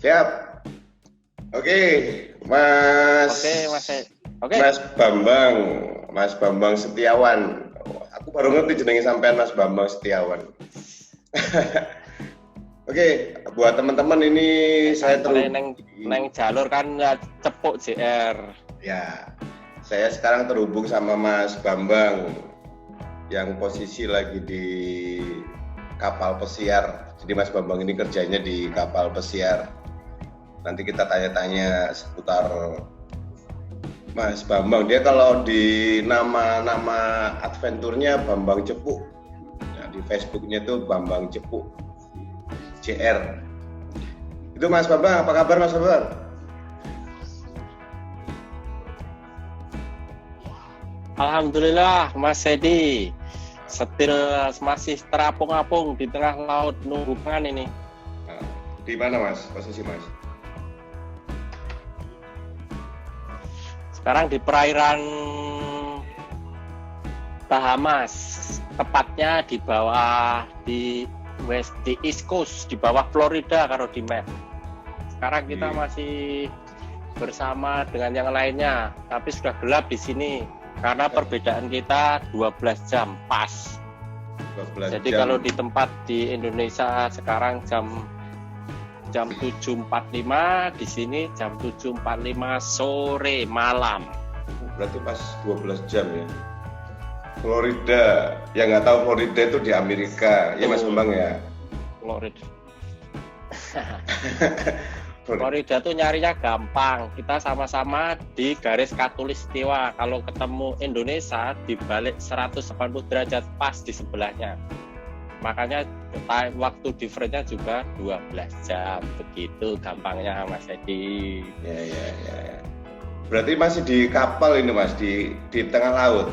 Siap. Oke, Mas. Oke, Mas. Oke. Mas Bambang Setiawan. Aku baru ngerti jenenge sampean Mas Bambang Setiawan. Oke, buat teman-teman ini saya terhubung neng jalur kan cepuk JR. Ya. Saya sekarang terhubung sama Mas Bambang yang posisi lagi di kapal pesiar. Jadi Mas Bambang ini kerjanya di kapal pesiar. Nanti kita tanya-tanya seputar Mas Bambang. Dia kalau di nama adventurnya Bambang Cepuk. Nah, di Facebooknya tuh Bambang Cepuk JR. Itu Mas Bambang, apa kabar Mas Bambang? Alhamdulillah Mas Edi. Setil masih terapung-apung di tengah laut nunggu pangan ini. Nah, di mana Mas posisi Mas? Sekarang di perairan Bahamas, tepatnya di bawah di East Coast, di bawah Florida kalau di map. Sekarang kita masih bersama dengan yang lainnya, tapi sudah gelap di sini karena perbedaan kita 12 jam pas. 12 Jadi jam. kalau di tempat di Indonesia sekarang jam 7.45, di sini jam 7.45 sore malam. Berarti pas 12 jam ya. Florida, yang nggak tahu Florida itu di Amerika, ya Mas Bambang ya. Florida tuh nyarinya gampang. Kita sama-sama di garis khatulistiwa. Kalau ketemu Indonesia di balik 180 derajat pas di sebelahnya. Makanya waktu difference-nya juga 12 jam. Begitu gampangnya Mas Edi. Ya. Berarti masih di kapal ini Mas, di tengah laut.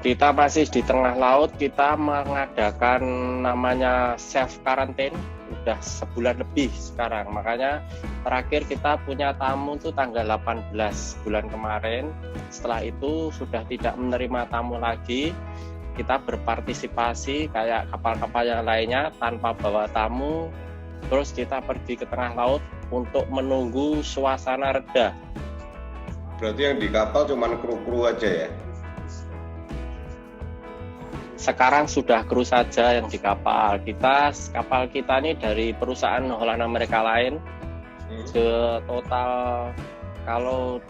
Kita masih di tengah laut, kita mengadakan namanya self quarantine udah sebulan lebih sekarang. Makanya terakhir kita punya tamu itu tanggal 18 bulan kemarin. Setelah itu sudah tidak menerima tamu lagi. Kita berpartisipasi kayak kapal-kapal yang lainnya tanpa bawa tamu. Terus kita pergi ke tengah laut untuk menunggu suasana reda. Berarti yang di kapal cuma kru-kru aja ya? Sekarang sudah kru saja yang di kapal. Kapal kita ini dari perusahaan Holland Amerika lain. Total kalau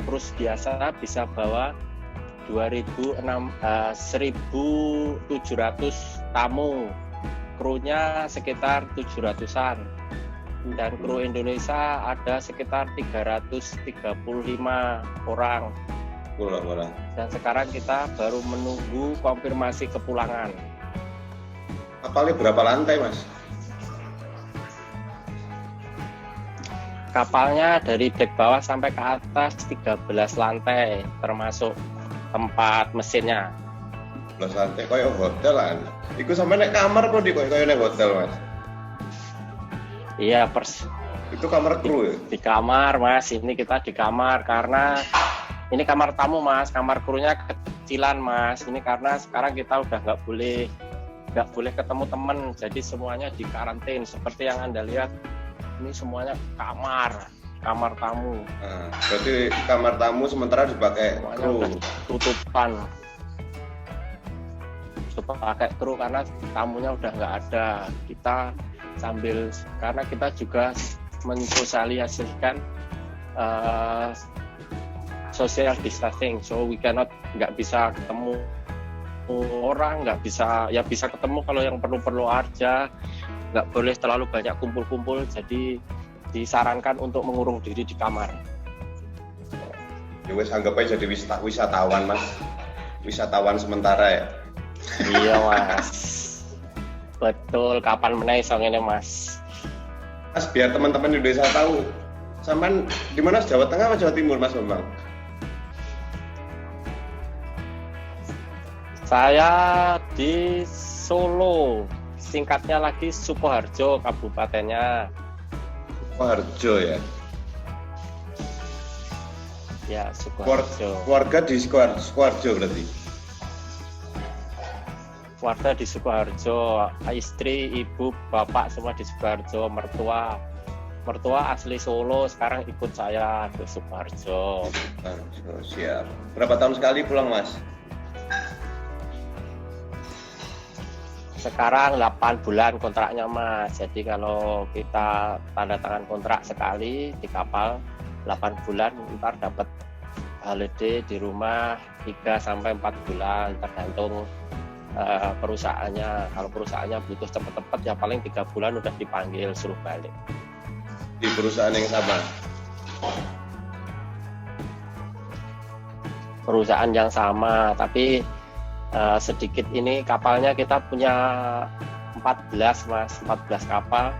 cruise biasa bisa bawa 1.700 tamu. Krunya sekitar 700-an. Dan kru Indonesia ada sekitar 335 orang. Dan sekarang kita baru menunggu konfirmasi kepulangan. Kapalnya berapa lantai Mas? Kapalnya dari dek bawah sampai ke atas 13 lantai, termasuk tempat mesinnya. 13 lantai, kayak hotel kan? Iku sampai naik kamar kok di kayak naik hotel Mas? Iya Itu kamar kru ya? Di kamar Mas, ini kita di kamar karena ini kamar tamu Mas, kamar krunya kecilan Mas. Ini karena sekarang kita udah nggak boleh ketemu teman, jadi semuanya di karantin. Seperti yang Anda lihat, ini semuanya kamar tamu. Nah, berarti kamar tamu sementara dipakai kru. Tutupan. Pakai kru karena tamunya udah nggak ada. Kita karena kita juga mensosialisasikan social distancing, so we nggak bisa ketemu orang, bisa ketemu kalau yang perlu aja, nggak boleh terlalu banyak kumpul-kumpul, jadi disarankan untuk mengurung diri di kamar. Ya wes anggap aja jadi wisatawan Mas, wisatawan sementara ya. Iya Mas, betul. Kapan meneh song ini Mas? Mas biar teman-teman Indonesia tahu, sampean di mana, Jawa Tengah atau Jawa Timur Mas Bambang? Saya di Solo, singkatnya lagi Sukoharjo kabupatennya. Sukoharjo ya? Ya, Sukoharjo. Keluarga di Sukoharjo berarti? keluarga di Sukoharjo, istri, ibu, bapak semua di Sukoharjo, mertua asli Solo, sekarang ikut saya ke Sukoharjo. Siap. Berapa tahun sekali pulang, Mas? Sekarang 8 bulan kontraknya, Mas. Jadi kalau kita tanda tangan kontrak sekali di kapal 8 bulan, ntar dapat holiday di rumah 3-4 bulan tergantung perusahaannya. Kalau perusahaannya butuh cepet-cepet ya paling 3 bulan udah dipanggil suruh balik. Di perusahaan yang sama? Perusahaan yang sama, tapi sedikit ini kapalnya kita punya 14, Mas, 14 kapal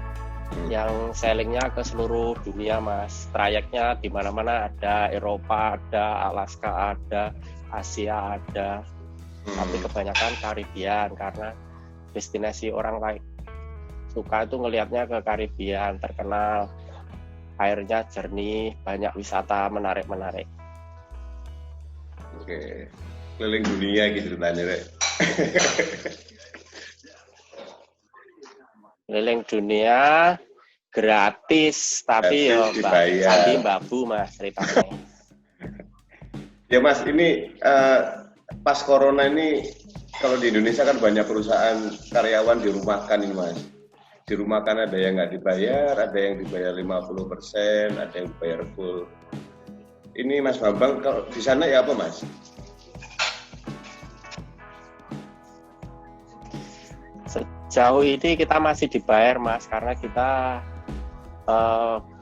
yang sailingnya ke seluruh dunia, Mas. Trayeknya di mana-mana ada, Eropa ada, Alaska ada, Asia ada. Tapi kebanyakan Karibian karena destinasi orang lain suka itu ngelihatnya ke Karibian, terkenal airnya jernih, banyak wisata menarik-menarik. Oke, keliling dunia gitu tanya, Rek. Keliling dunia gratis, tapi yo Sandi Babu, Mas, ceritanya. Ya, Mas, ini pas corona ini kalau di Indonesia kan banyak perusahaan karyawan dirumahkan ini, Mas. Dirumahkan ada yang nggak dibayar, ada yang dibayar 50%, ada yang dibayar full. Ini Mas Bambang, kalau di sana ya apa, Mas? Sejauh ini kita masih dibayar, Mas, karena kita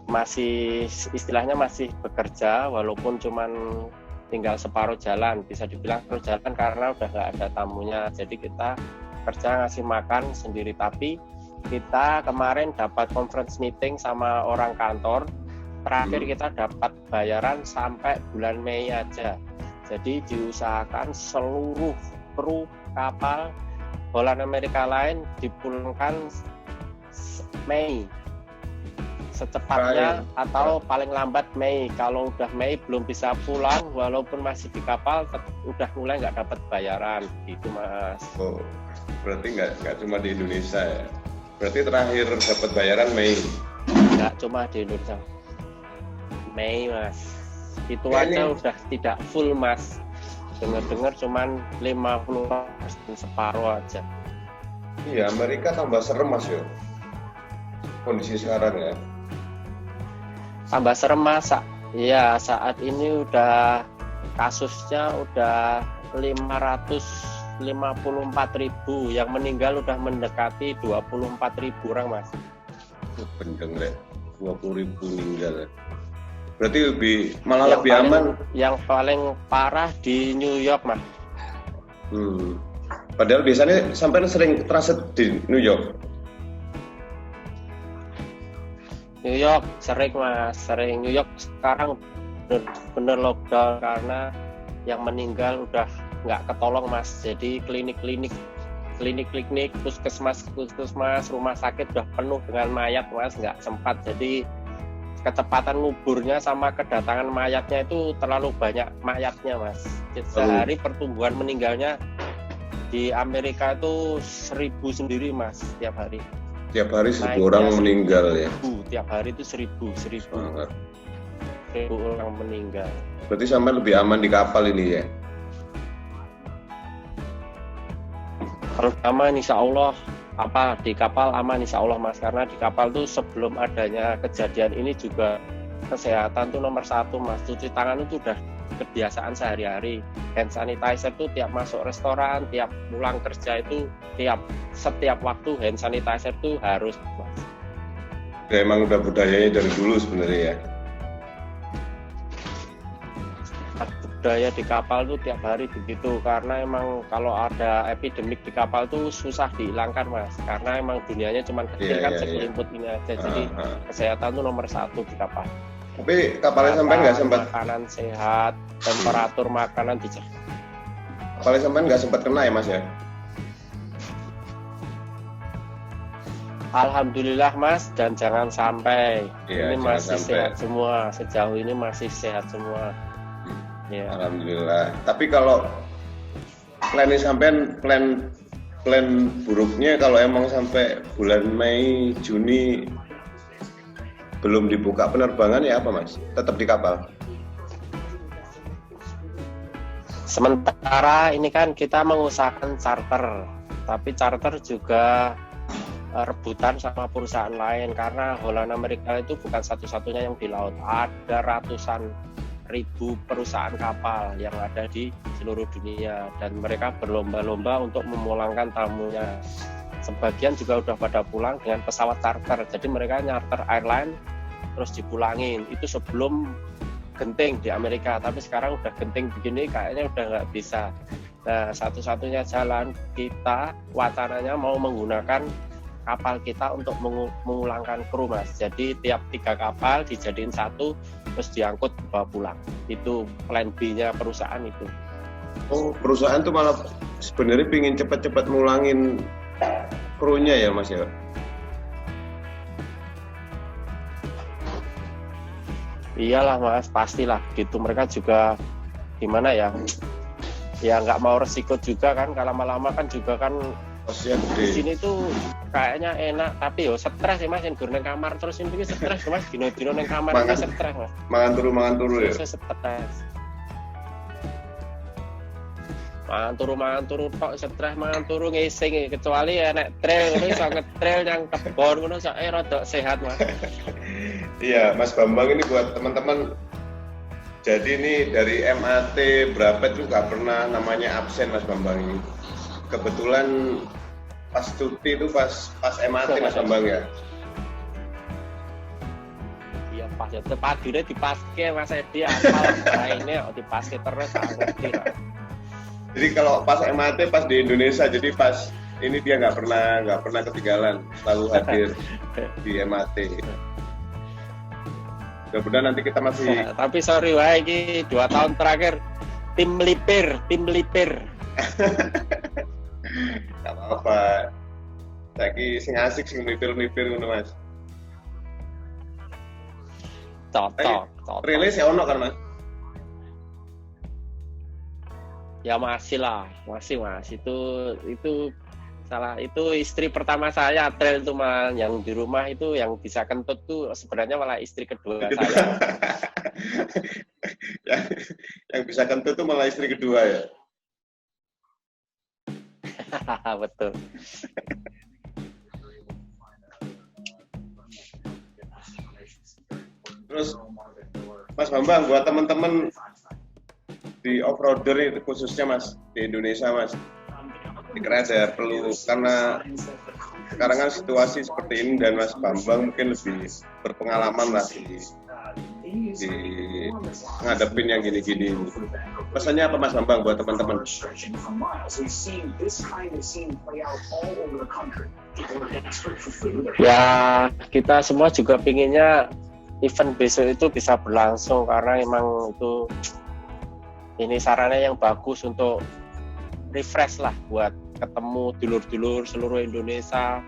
masih istilahnya masih bekerja walaupun cuman tinggal separuh jalan, bisa dibilang separuh jalan karena udah nggak ada tamunya. Jadi kita kerja ngasih makan sendiri, tapi kita kemarin dapat conference meeting sama orang kantor. Terakhir kita dapat bayaran sampai bulan Mei aja. Jadi diusahakan seluruh kru kapal Holland Amerika Line dipulangkan Mei secepatnya atau paling lambat Mei. Kalau udah Mei belum bisa pulang walaupun masih di kapal udah mulai nggak dapat bayaran gitu, Mas. Oh, berarti nggak cuma di Indonesia ya? Berarti terakhir dapat bayaran Mei? Nggak cuma di Indonesia, Mei, Mas. Itu ya, aja udah tidak full, Mas. Dengar-dengar cuman 50% separuh aja. Iya, Amerika tambah serem, Mas, yo. Kondisi sekarang ya. Tambah serem, Mas. Iya, saat ini udah kasusnya udah 554.000, yang meninggal udah mendekati 24.000 orang, Mas. Bendeng, Rek. 20.000 meninggal. Berarti malah lebih aman. Yang paling parah di New York, Mas. Padahal biasanya sampai sering transit di New York. New York sering, Mas, sering. New York sekarang bener lockdown karena yang meninggal udah nggak ketolong, Mas. Jadi klinik-klinik, puskesmas, rumah sakit udah penuh dengan mayat, Mas, nggak sempat. Jadi kecepatan nguburnya sama kedatangan mayatnya itu terlalu banyak mayatnya, Mas. Sehari pertumbuhan meninggalnya di Amerika itu 1.000 sendiri, Mas, setiap hari. Tiap hari 1.000 orang meninggal ya? Tiap hari itu 1.000 orang meninggal. Berarti sampai lebih aman di kapal ini ya? Kalau aman insya Allah, di kapal aman insya Allah, Mas, karena di kapal tuh sebelum adanya kejadian ini juga kesehatan tuh nomor 1, Mas. Cuci tangan itu udah kebiasaan sehari-hari. Hand sanitizer tuh tiap masuk restoran, tiap pulang kerja itu setiap waktu hand sanitizer tuh harus, Mas. Ya, emang udah budayanya dari dulu sebenarnya ya? Budaya di kapal tuh tiap hari begitu, karena emang kalau ada epidemik di kapal tuh susah dihilangkan, Mas, karena emang dunianya cuma kecil segelintir ini aja. Jadi kesehatan tuh nomor 1 di kapal. Tapi kapalnya sampai nggak sempat makanan sehat, temperatur makanan dijaga. Kapalnya sampai nggak sempat kena ya, Mas ya? Alhamdulillah, Mas, dan jangan sampai. Ini masih sehat semua, sejauh ini masih sehat semua. Ya. Alhamdulillah. Tapi kalau plan plan buruknya kalau emang sampai bulan Mei Juni belum dibuka penerbangan ya apa Mas? Tetap di kapal? Sementara ini kan kita mengusahakan charter, tapi charter juga rebutan sama perusahaan lain karena Holland Amerika itu bukan satu-satunya yang di laut, ada ratusan ribu perusahaan kapal yang ada di seluruh dunia dan mereka berlomba-lomba untuk memulangkan tamunya. Sebagian juga udah pada pulang dengan pesawat charter, jadi mereka nyarter airline terus dipulangin. Itu sebelum genting di Amerika, tapi sekarang udah genting begini kayaknya udah nggak bisa. Nah, satu-satunya jalan kita wacananya mau menggunakan kapal kita untuk mengulangkan kru Mas. Jadi tiap 3 kapal dijadiin satu terus diangkut bawa pulang. Itu plan B-nya perusahaan itu. Oh, perusahaan tuh malah sebenarnya pingin cepat-cepat ngulangin krunya ya Mas ya? Iyalah Mas, pastilah gitu. Mereka juga gimana ya? Ya nggak mau resiko juga kan, kalau lama-lama kan juga kan di sini tuh kayaknya enak, tapi yo stres ya Mas, yang nang kamar terus ini stres Mas, dino-dino nang kamar ini stres Mas. Mangan turu ya. Stres. Mangan turu tok stres, mangan turu ngising kecuali enek trail ngono iso ngetrail yang kebon ngono sak rada sehat Mas. Iya, Mas Bambang ini buat teman-teman. Jadi ini dari MAT berapa itu nggak pernah namanya absen Mas Bambang ini. Kebetulan pas cuti itu pas MAT Mas Bambang ya. Iya pas ya padune dipaske Mas Edi apal ini dipaske terus ngerti lah. Jadi kalau pas MAT pas di Indonesia, jadi pas ini dia nggak pernah ketinggalan, selalu hadir di MAT. Mudah-mudahan nanti kita masih. Tapi sorry wah ini 2 tahun terakhir tim melipir. Gak apa-apa. Lagi sing asik sing melipir ngono Mas. Cocok. Rilis ya ono kan Mas? Ya masih lah, masih Mas. Itu salah, itu istri pertama saya trail tuh Mas, yang di rumah itu yang bisa kentut tuh sebenarnya malah istri kedua saya. yang bisa kentut tuh malah istri kedua ya. Betul. Terus Mas Bambang buat teman-teman di off-roader itu khususnya Mas di Indonesia Mas, kira saya perlu karena sekarang kan situasi seperti ini dan Mas Bambang mungkin lebih berpengalaman lah di ngadepin yang gini-gini. Pesannya apa Mas Bambang buat teman-teman? Ya kita semua juga pinginnya event besok itu bisa berlangsung karena emang itu ini sarana yang bagus untuk refresh lah buat ketemu dulur-dulur seluruh Indonesia.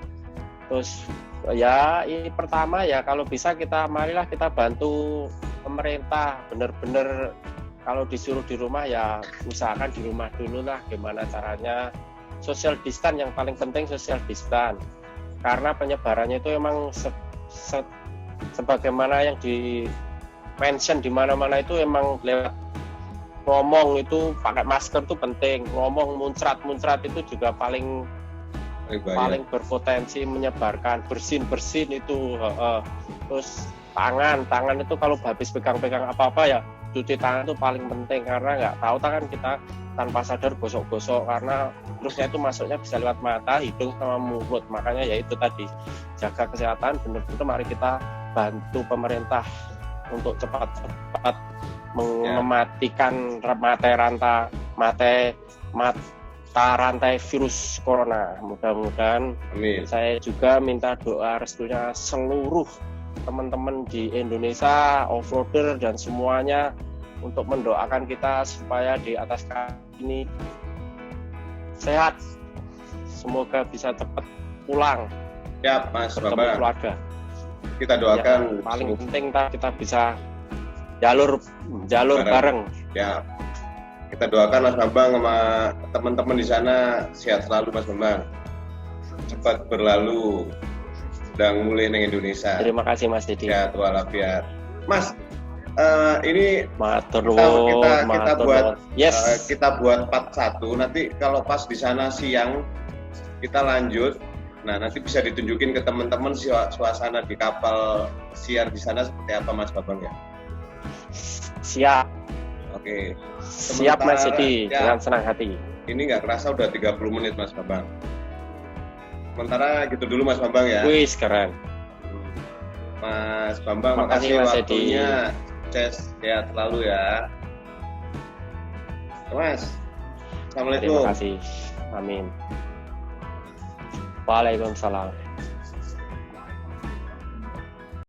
Terus ya ini pertama ya kalau bisa marilah kita bantu pemerintah bener-bener kalau disuruh di rumah ya usahakan di rumah dulu lah, gimana caranya social distance, yang paling penting social distance karena penyebarannya itu emang sebagaimana yang di mention di mana-mana itu emang lewat ngomong itu pakai masker itu penting, ngomong muncrat itu juga paling berpotensi menyebarkan. Bersin itu terus tangan itu kalau habis pegang apa-apa ya cuci tangan itu paling penting karena nggak tahu kan kita tanpa sadar gosok-gosok karena virusnya itu masuknya bisa lewat mata, hidung sama mulut. Makanya ya itu tadi jaga kesehatan, benar-benar mari kita bantu pemerintah untuk cepat-cepat mematikan mata rantai virus corona. Mudah-mudahan. Amin. Saya juga minta doa restunya seluruh teman-teman di Indonesia, off-roader dan semuanya untuk mendoakan kita supaya di atas ini sehat. Semoga bisa cepat pulang. Ya, Mas bertemu Bambang. Keluarga. Kita doakan. Ya, paling penting kita bisa jalur bareng. Ya. Kita doakan Mas Bambang sama teman-teman di sana sehat selalu Mas Bambang. Cepat berlalu dan mulai neng Indonesia. Terima kasih Mas Dedi. Sehat walafiat. Mas, ini Matur kita buat part 1. Nanti kalau pas di sana siang kita lanjut. Nah, nanti bisa ditunjukin ke teman-teman suasana di kapal siar di sana seperti apa Mas Bambang ya. Siap. Oke. Siap Mas Dedi, dengan senang hati. Ini nggak kerasa udah 30 menit Mas Bambang. Sementara gitu dulu Mas Bambang ya. Wih, keren. Mas Bambang, makasih makasih waktunya. Sukses, sehat selalu ya. Mas, Assalamualaikum. Terima kasih. Amin. Waalaikumsalam.